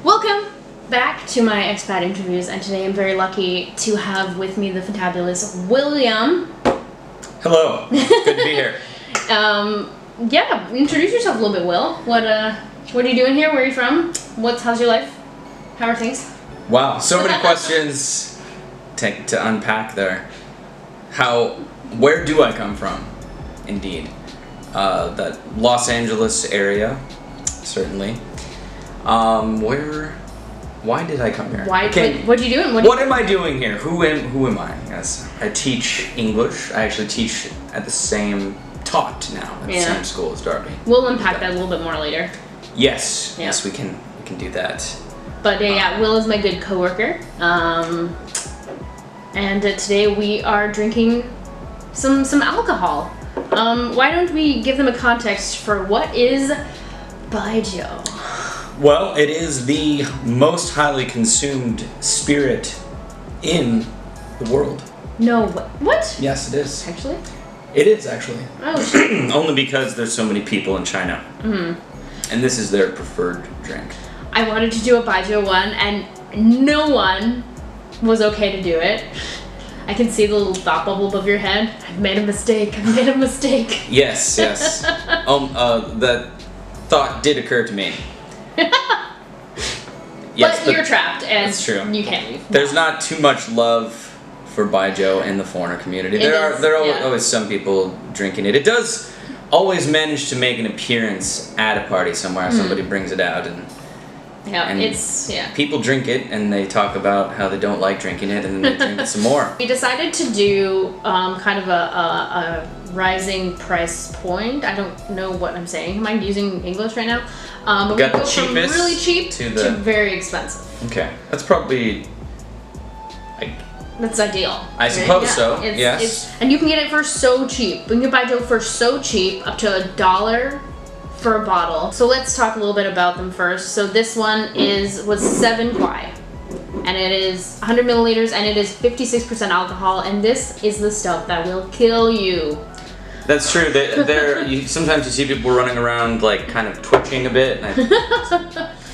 Welcome back to my expat interviews, and today I'm very lucky to have with me the fantabulous William. Hello, good to be here. Yeah, introduce yourself a little bit, Will. What are you doing here? Where are you from? How's your life? How are things? Wow, so many questions to unpack there. Where do I come from? Indeed. The Los Angeles area, certainly. Why did I come here? What are you doing? What am I doing here? Who am I? Yes, I teach English. I actually teach at the same same school as Darby. We'll unpack that a little bit more later. Yes, yes, we can do that. But yeah, Will is my good coworker. And today we are drinking some alcohol. Why don't we give them a context for what is Baijiu? Well, it is the most highly consumed spirit in the world. No, what? Yes, it is. Actually? It is, actually. Oh, shit. Only because there's so many people in China. Mm-hmm. And this is their preferred drink. I wanted to do a Baijiu one, and no one was okay to do it. I can see the little thought bubble above your head. I've made a mistake. Yes, yes. That thought did occur to me. Yes, but you're trapped, and that's true. You can't leave. There's not too much love for Baijiu in the foreigner community. There are always some people drinking it. It does always manage to make an appearance at a party somewhere. Somebody brings it out, and people drink it, and they talk about how they don't like drinking it, and then they drink it some more. We decided to do kind of a rising price point. I don't know what I'm saying. Am I using English right now? But we go from really cheap to very expensive. Okay, that's probably. That's ideal. I suppose so. Yes. And you can get it for so cheap. You can buy Baijiu for so cheap, up to $1 for a bottle. So let's talk a little bit about them first. So this one was 7 kuai, and it is 100 milliliters, and it is 56% alcohol. And this is the stuff that will kill you. That's true. Sometimes you see people running around like kind of twitching a bit. And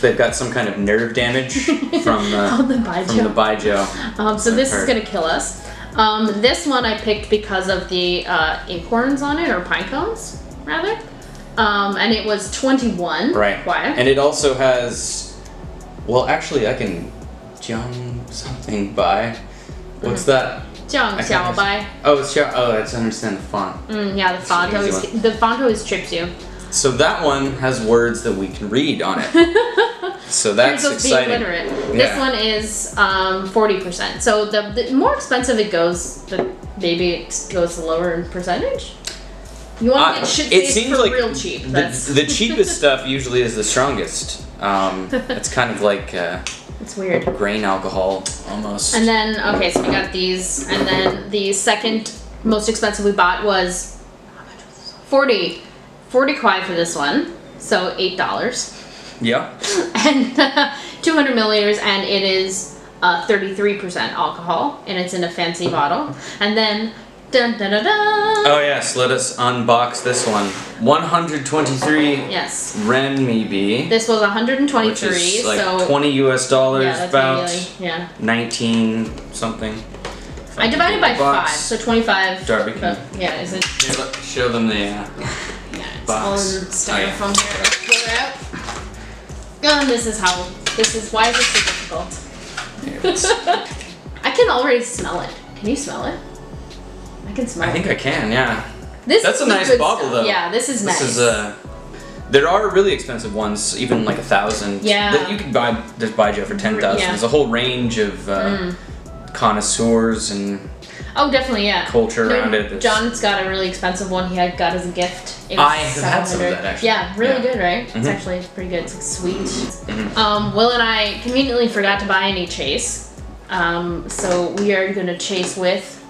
they've got some kind of nerve damage from the Baijiu. So this is gonna kill us. This one I picked because of the acorns on it, or pine cones, rather. And it was 21. Right. Why? And it also has. Well, actually, I can jiang something by. What's that? Jiang xiao bai. Oh, it's xiao. Oh, I understand the font. Yeah, the font always trips you. So that one has words that we can read on it. So that's exciting. Being literate. This one is 40%. So the more expensive it goes, maybe it goes lower in percentage. You want to get shit faced for like real cheap. The cheapest stuff usually is the strongest. It's kind of like it's weird. Grain alcohol almost. And then so we got these, and then the second most expensive we bought was 40 kuai for this one, so $8. Yeah. And 200 milliliters, and it is 33% alcohol, and it's in a fancy bottle. And then dun, dun, dun, dun. Oh yes, let us unbox this one. 123 renminbi. This was 123, which is like so $20 US, about 19 something. I divided by 5, so 25. Darby can. Yeah, is it? Show them the it's box. all in styrofoam here. Let's pull it out. And this is why is this so difficult? I can already smell it. Can you smell it? I can smell it. I think I can, yeah. That's a nice bottle, though. Yeah, this is nice. There are really expensive ones, even like 1,000. Yeah. That you can buy. There's Baijiu for 10,000. Yeah. There's a whole range of connoisseurs and. Oh, definitely, yeah. Culture around it. John's got a really expensive one he got as a gift. I have had some of that, actually. Yeah, really good, right? It's actually pretty good. It's like sweet. Will and I conveniently forgot to buy any chase. So we are going to chase with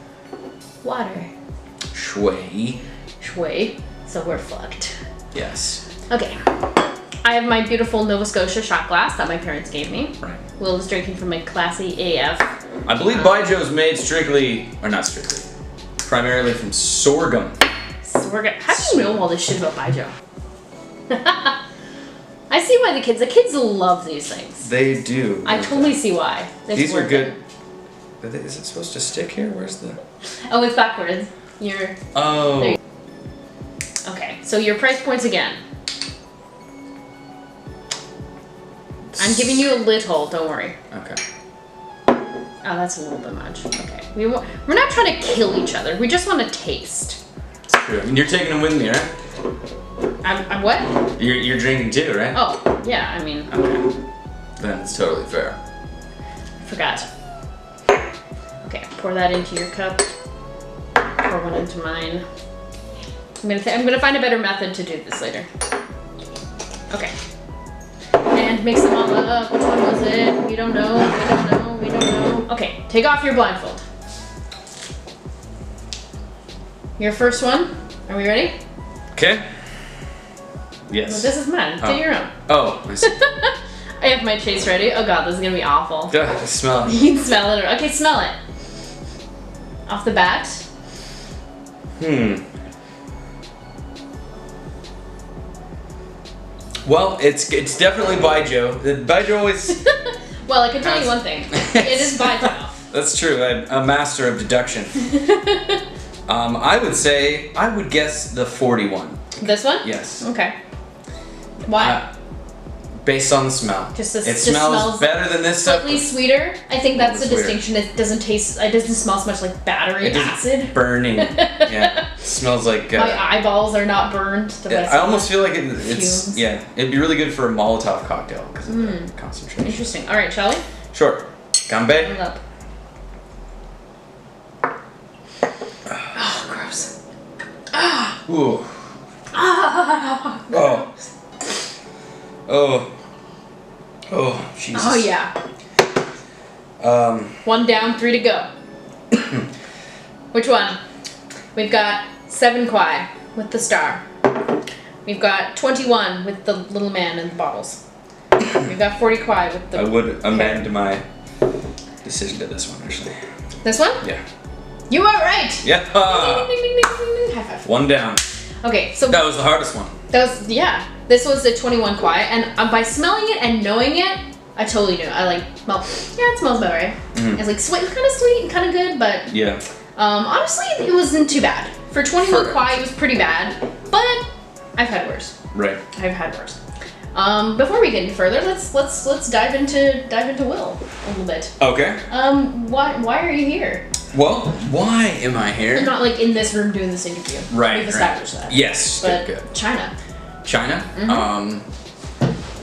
water. Shui. So we're fucked. Yes. Okay. I have my beautiful Nova Scotia shot glass that my parents gave me. Right. Will is drinking from a classy AF. I believe Baijiu is made not strictly, primarily from sorghum. Sorghum. How do you know all this shit about Baijiu? I see why the kids love these things. They do. I totally see why. These are good. Is it supposed to stick here? Where's the... Oh, it's backwards. Oh. Okay, so your price points again. I'm giving you a little, don't worry. Okay. Oh, that's a little bit much. Okay. We're not trying to kill each other. We just want to taste. It's true. I mean, you're taking them with me, right? I'm what? You're drinking too, right? Oh, yeah, I mean... Okay. Then it's totally fair. Forgot. Okay, pour that into your cup. Pour one into mine. I'm gonna find a better method to do this later. Okay. And mix them all up. Which one was it? We don't know. We don't know. Okay, take off your blindfold. Your first one. Are we ready? Okay. Yes. Well, this is mine. Do your own. Oh, I see. I have my chase ready. Oh god, this is gonna be awful. Ugh, I smell it. You can smell it. Okay, smell it. Off the bat. Well, it's definitely Baijiu. The Baijiu always... Well, I can tell you one thing. It is Baijiu. That's true. I'm a master of deduction. I would guess the 41. This one? Yes. Okay. Why? Based on the smell. It smells better than this stuff. Slightly sweeter. I think that's the Sweeter. distinction. It doesn't taste. It doesn't smell so much like battery acid. Burning. Yeah. It smells like... My eyeballs are not burned. I almost feel like it's... fumes. Yeah. It'd be really good for a Molotov cocktail because of the concentration. Interesting. All right, shall we? Sure. Ganbei. Hold up. Oh, gross. Ooh. Oh. Oh. Oh, Jesus. Oh yeah. 1 down, 3 to go. Which one? We've got 7 kwai with the star. We've got 21 with the little man in the bottles. We've got 40 kwai with the... I would amend my decision to this one, actually. This one? Yeah. You are right! Yeah. Ding, ding, ding, ding, ding, ding. High five. 1 down. Okay, so... That was the hardest one. That was, yeah. This was the 21 kwai, and by smelling it and knowing it, I totally knew. I like, well, yeah, it smells about right. It's like sweet, kind of sweet and kind of good, but... Yeah. Honestly, it wasn't too bad. For 21 kwai, it was pretty bad, but I've had worse. Right. I've had worse. Before we get any further, let's dive into Will a little bit. Okay. Why are you here? Well, why am I here? I'm not like in this room doing this interview. Right. We've established that. Yes. But good. China. China.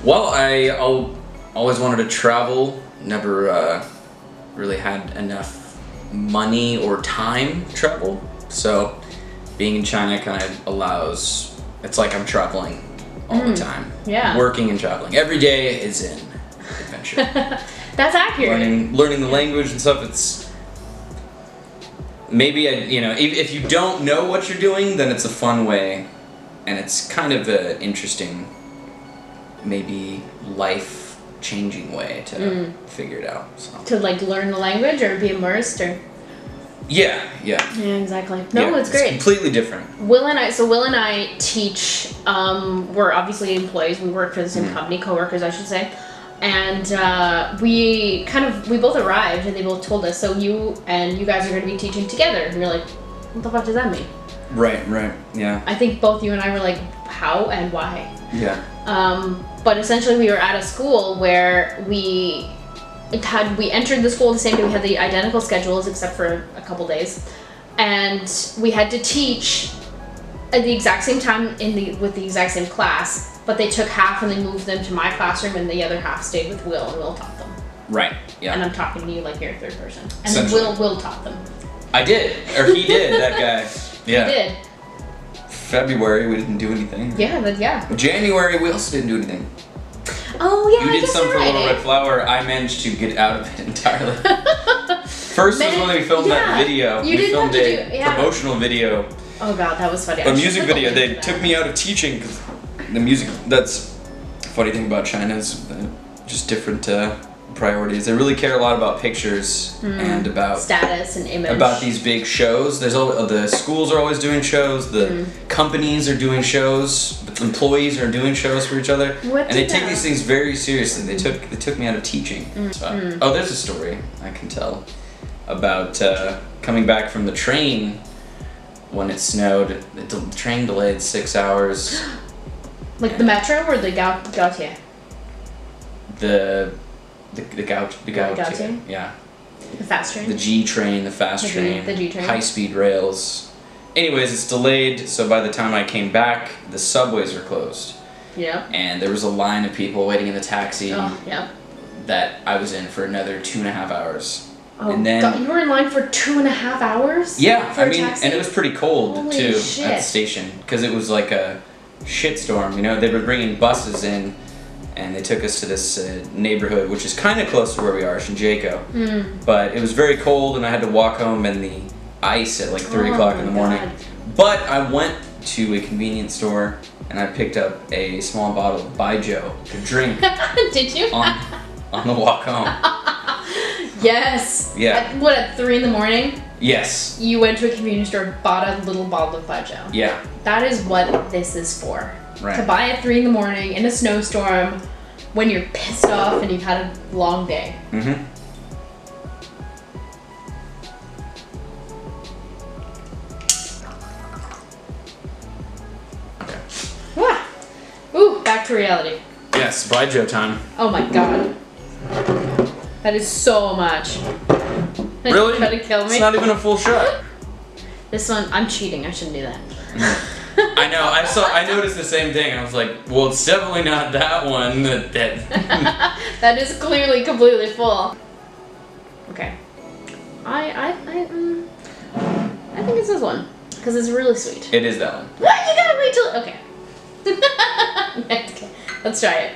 Well, I always wanted to travel. Never really had enough money or time to travel. So being in China kind of allows. It's like I'm traveling all the time. Yeah. Working and traveling. Every day is an adventure. That's accurate. Learning the language and stuff. It's maybe if you don't know what you're doing, then it's a fun way, and it's kind of an interesting, maybe life-changing way to figure it out. So. To like learn the language or be immersed or. Yeah. Yeah, exactly. No, Yeah, it's great. Completely different. Will and I teach. We're obviously employees. We work for the same company, coworkers, I should say. And we both arrived, and they both told us. So you guys are going to be teaching together. And we're like, what the fuck does that mean? Right. Yeah. I think both you and I were like, how and why? Yeah. But essentially, we were at a school where we entered the school the same day. We had the identical schedules except for a couple days, and we had to teach at the exact same time with the exact same class. But they took half and they moved them to my classroom, and the other half stayed with Will, and Will taught them. Right. Yeah. And I'm talking to you like you're a third person. And then Will taught them. I did, or he did. That guy. Yeah. He did. February we didn't do anything. Yeah. January we also didn't do anything. Oh yeah. You did some for Little Red Flower. I managed to get out of it entirely. First was when we filmed that video. You didn't filmed have to do promotional video. Oh god, that was funny. A music video. They took me out of teaching because the music. That's the funny thing about China is just different priorities. They really care a lot about pictures and about status and image. About these big shows. There's the schools are always doing shows. The companies are doing shows. The employees are doing shows for each other. And they take these things very seriously. They took me out of teaching. Oh, there's a story I can tell about coming back from the train when it snowed. The train delayed 6 hours. Like the metro or the Gautier? The Gautier. Yeah. The fast train? The G train, the fast train. The G train. High-speed rails. Anyways, it's delayed, so by the time I came back, the subways are closed. Yeah. And there was a line of people waiting in the taxi that I was in for another 2.5 hours. Oh, and then, God, you were in line for 2.5 hours? Yeah, for a taxi? And it was pretty cold, Holy too, shit. at the station. Because it was like a shitstorm, you know? They were bringing buses in, and they took us to this neighborhood, which is kind of close to where we are, Shinjuku. But it was very cold, and I had to walk home in the ice at like 3 o'clock in the morning. God. But I went to a convenience store, and I picked up a small bottle of Baijiu to drink. Did you? On the walk home. Yes. Yeah. At 3 in the morning? Yes. You went to a convenience store, bought a little bottle of Baijiu. Yeah. That is what this is for. Right. To buy at 3 in the morning in a snowstorm when you're pissed off and you've had a long day. Mm-hmm. Ooh, back to reality. Yes, Baijiu time. Oh my god. That is so much. Really? Try to kill me? It's not even a full shot. This one, I'm cheating. I shouldn't do that. I know. I noticed the same thing. I was like, well, it's definitely not that one. That is clearly completely full. Okay. I think it's this one because it's really sweet. It is that one. What? You gotta wait till. Okay. Okay. Let's try it.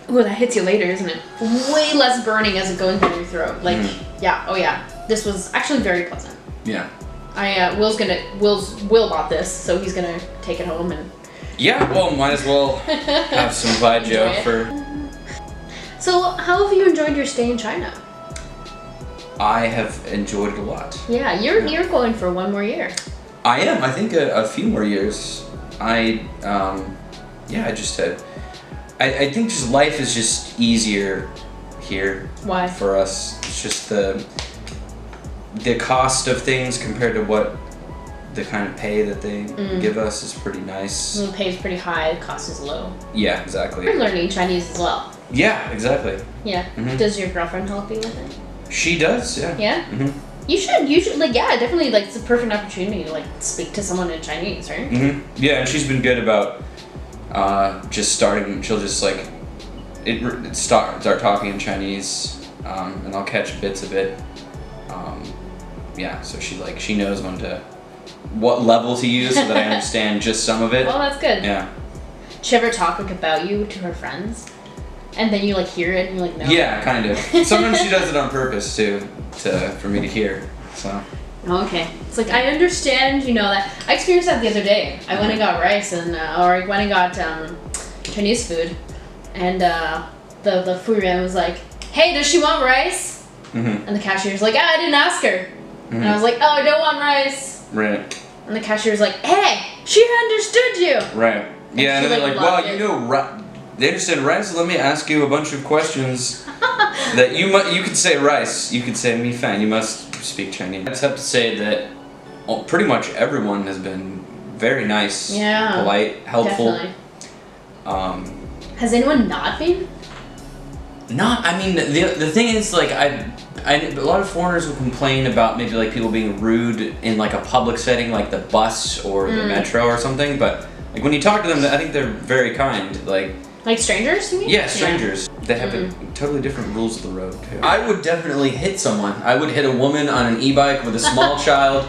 Ooh, that hits you later, isn't it? Way less burning as it goes down your throat. Like, yeah, oh yeah. This was actually very pleasant. Yeah. Will bought this, so he's gonna take it home and. Yeah, well, might as well have some Baijiu for. So, how have you enjoyed your stay in China? I have enjoyed it a lot. Yeah, you're going for one more year. I am. I think a few more years. I just had. I think just life is just easier here. Why? For us, it's just the cost of things compared to what the kind of pay that they give us is pretty nice. The pay is pretty high. The cost is low. Yeah, exactly. You're learning Chinese as well. Yeah, exactly. Yeah. Mm-hmm. Does your girlfriend help you with it? She does. Yeah. Yeah. Mm-hmm. You should like definitely like it's a perfect opportunity to like speak to someone in Chinese, right? Mm-hmm. Yeah, and she's been good about just starting. She'll just like start talking in Chinese, and I'll catch bits of it. Yeah, so she knows what level to use so that I understand just some of it. Oh, that's good. Yeah. Did she ever talk like about you to her friends? And then you like hear it and you're like, no. Yeah, kind of. Sometimes she does it on purpose too, for me to hear. So. Okay. It's like I understand, that. I experienced that the other day. I went and got rice or I went and got Chinese food, and the food man was like, "Hey, does she want rice?" Mm-hmm. And the cashier's like, "I didn't ask her." And I was like, "Oh, I don't want rice." Right. And the cashier's like, "Hey, she understood you." Right. Yeah, and then they're like, "Well, they understand rice. Let me ask you a bunch of questions that you could say rice. You could say mi fan. You must speak Chinese. I just have to say that pretty much everyone has been very nice, polite, helpful. Definitely. Has anyone not been? I mean, the thing is, like, a lot of foreigners will complain about maybe like people being rude in like a public setting, like the bus or the metro or something. But like when you talk to them, I think they're very kind. Like strangers, you mean? Yeah, strangers. Yeah. They have totally different rules of the road, too. I would definitely hit someone. I would hit a woman on an e-bike with a small child.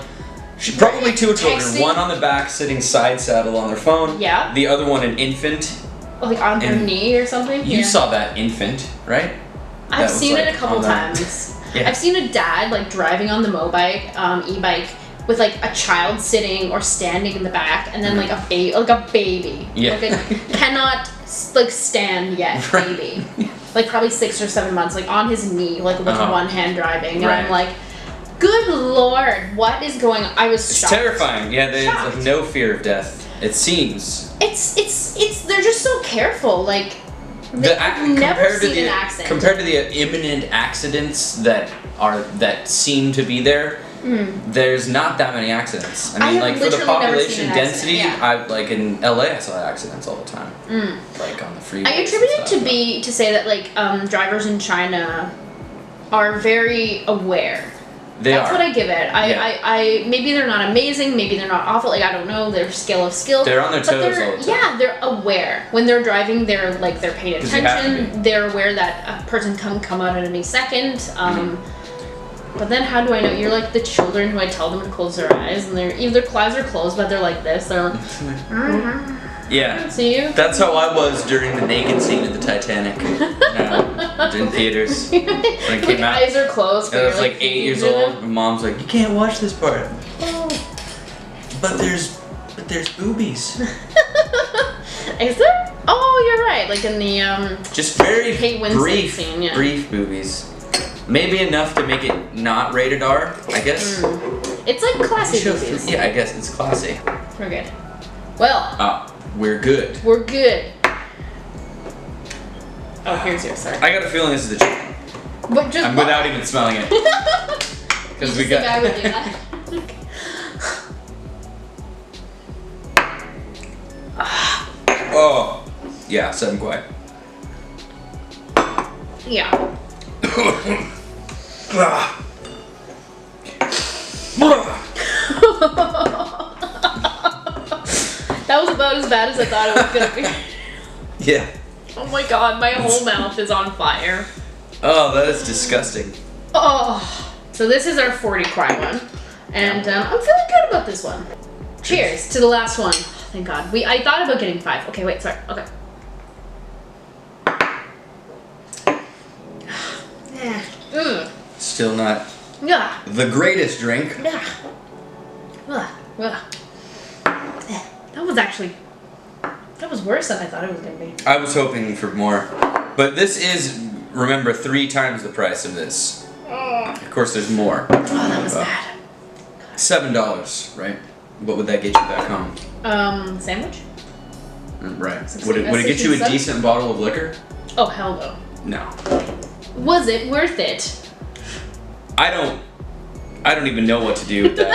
Probably two children. One on the back sitting side saddle on their phone. Yeah. The other one an infant. Oh, like on her knee or something? You saw that infant, right? I've seen it a couple times. Yeah. I've seen a dad like driving on the e-bike with like a child sitting or standing in the back, and then like a baby, Yeah. like a cannot like stand yet baby, like probably 6 or 7 months, like on his knee, like with one hand driving, and I'm like, good Lord, what is going on? I was shocked. It's terrifying. Yeah, there's like no fear of death. It seems. It's they're just so careful, like. I've never seen an accident. Compared to the imminent accidents that seem to be there, there's not that many accidents. I mean, like for the population density, I like in LA, I saw accidents all the time, like on the freeway. I attribute it to say that like drivers in China are very aware. That's what I give it. I maybe they're not amazing, maybe they're not awful. Like I don't know their scale of skill. They're on their toes all the time. Yeah, they're aware when they're driving. They're paying attention. They're aware that a person can come out at any second. But then how do I know? You're like the children who I tell them to close their eyes, and their eyes are closed, but they're like this. They're yeah. See you? That's how I was during the naked scene of the Titanic. In theaters. When it came out. Eyes are closed. I was like 8 years old. My mom's like, you can't watch this part. Oh. But there's boobies. Is there? Oh, you're right. Like in the just very Kate Winslet brief scene, yeah. Brief boobies. Maybe enough to make it not rated R, I guess. It's like classy movies. Yeah, I guess it's classy. We're good. Well. We're good. We're good. Oh, here's yours. Sorry. I got a feeling this is the chicken. But just without even smelling it. Because we got. I would do that. Oh, yeah, 7 quiet. Yeah. That was about as bad as I thought it was gonna be. Yeah. Oh my god, my whole mouth is on fire. Oh, that is disgusting. Oh. So this is our 40 kwai one. And I'm feeling good about this one. Cheers to the last one. Oh, thank god. I thought about getting 5. Okay, wait, sorry. Okay. Still not the greatest drink. That was worse than I thought it was going to be. I was hoping for more. But this is, remember, 3 times the price of this. Of course, there's more. Oh, that was bad. $7, right? What would that get you back home? Sandwich? Right. Would it get you a decent bottle of liquor? Oh, hell no. No. Was it worth it? I don't even know what to do with that.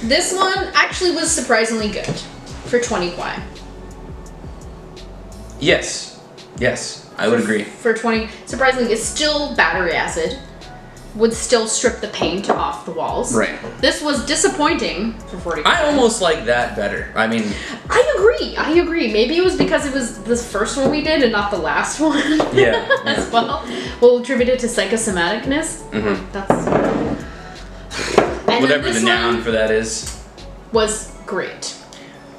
This one actually was surprisingly good for 20 kwai. Yes, I would agree. For 20, surprisingly, it's still battery acid. Would still strip the paint off the walls. Right. This was disappointing for 40 kwai. I almost like that better. I mean... I agree. Maybe it was because it was the first one we did and not the last one. Yeah. As well. We'll attribute it to psychosomaticness. Mm-hmm. That's... Whatever the noun for that is. Was great.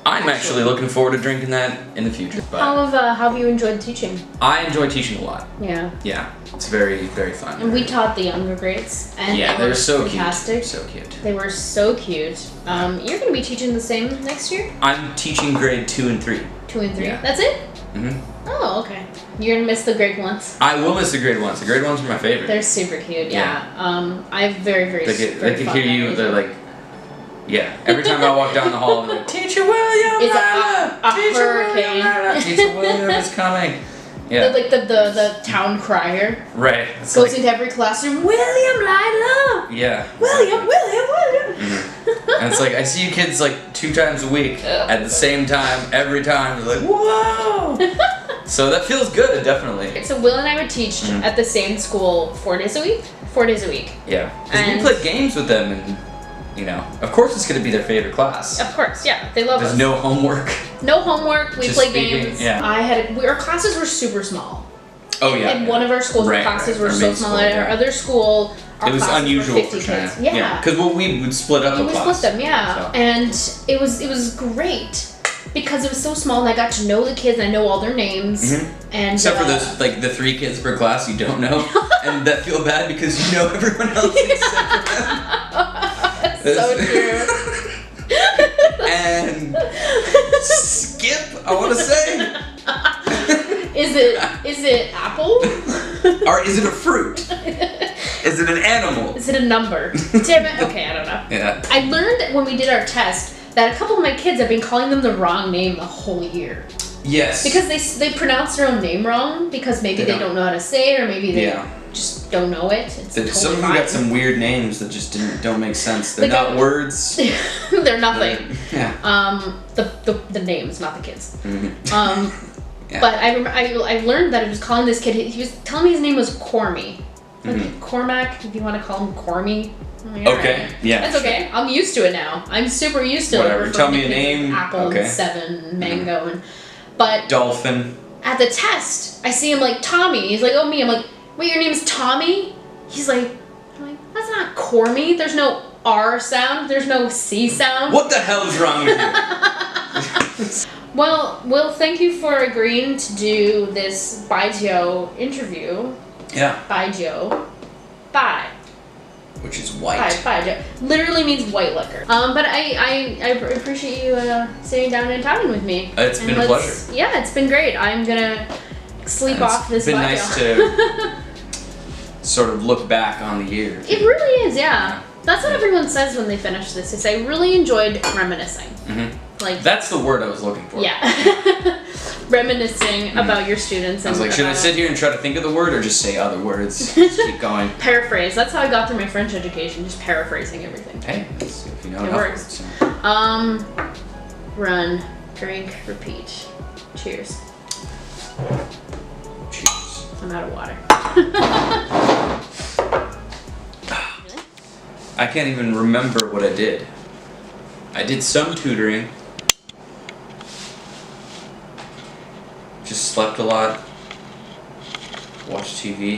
I'm actually looking forward to drinking that in the future. But how have you enjoyed teaching? I enjoy teaching a lot. Yeah. Yeah, it's very, very fun. And we taught the younger grades, and they were so fantastic. Cute. So cute. They were so cute. You're going to be teaching the same next year? I'm teaching grade 2 and 3. 2 and 3. Yeah. That's it? Mhm. Oh, okay. You're gonna miss the grade 1s. I will miss the grade 1s. The grade 1s are my favorite. They're super cute. Yeah. I have very They can hear you. They're like. Yeah, every time I walk down the hall, I'm like, Teacher William! It's a hurricane. Teacher William is coming. Yeah. The town crier. Right. It's goes into every classroom. William, light up! Yeah. William. Mm-hmm. And it's like, I see you kids like 2 times a week at the same time, every time. They're like, whoa! So that feels good, definitely. So Will and I would teach at the same school 4 days a week? 4 days a week. Yeah. Because we play games with them and... You know, of course it's going to be their favorite class. Of course, yeah. They love us. There's no homework. No homework. We play games. Yeah. Our classes were super small. Oh, yeah. And one of our schools, our classes were so small. At our other school, our it was classes unusual were 50 for China. kids. Yeah. Because we would split up a class. We split them, yeah. So. And it was great. Because it was so small and I got to know the kids and I know all their names. Mm-hmm. And except for those, like, the 3 kids per class you don't know. And that feel bad because you know everyone else except for them. So true. And skip, I want to say. Is it apple? Or is it a fruit? Is it an animal? Is it a number? Damn it. Okay, I don't know. Yeah. I learned when we did our test that a couple of my kids have been calling them the wrong name the whole year. Yes. Because they pronounce their own name wrong because maybe they don't know how to say it or maybe they just don't know it. It's totally some of them got some weird names that just don't make sense. They're not words. They're nothing. Yeah. The names, not the kids. Mm-hmm. Yeah. But I learned that it was calling this kid. He was telling me his name was Cormy. Like Cormac, if you want to call him Cormy. Okay. Yeah. That's okay. I'm used to it now. I'm super used to Whatever. it. Tell me a name. Apple and 7, mango but dolphin. At the test, I see him like Tommy. He's like, oh me. I'm like, wait, your name's Tommy? He's like, I'm like, that's not Cormy. There's no R sound. There's no C sound. What the hell is wrong with you? Well, Will, thank you for agreeing to do this Baijiu interview. Yeah. Baijiu. Bai. Which is white. Baijiu. Literally means white liquor. But I appreciate you sitting down and talking with me. It's been a pleasure. Yeah, it's been great. I'm gonna sleep off this It's been Baijiu. nice to sort of look back on the year. It really is, yeah. That's what everyone says when they finish this. They say, I really enjoyed reminiscing. Mm-hmm. Like, that's the word I was looking for. Yeah. Reminiscing about your students. I was like, should I sit here and try to think of the word or just say other words? Just keep going. Paraphrase. That's how I got through my French education, just paraphrasing everything. Hey, if you know it works. So. Run, drink, repeat. Cheers. Cheers. I'm out of water. I can't even remember what I did. I did some tutoring. Just slept a lot. Watched TV.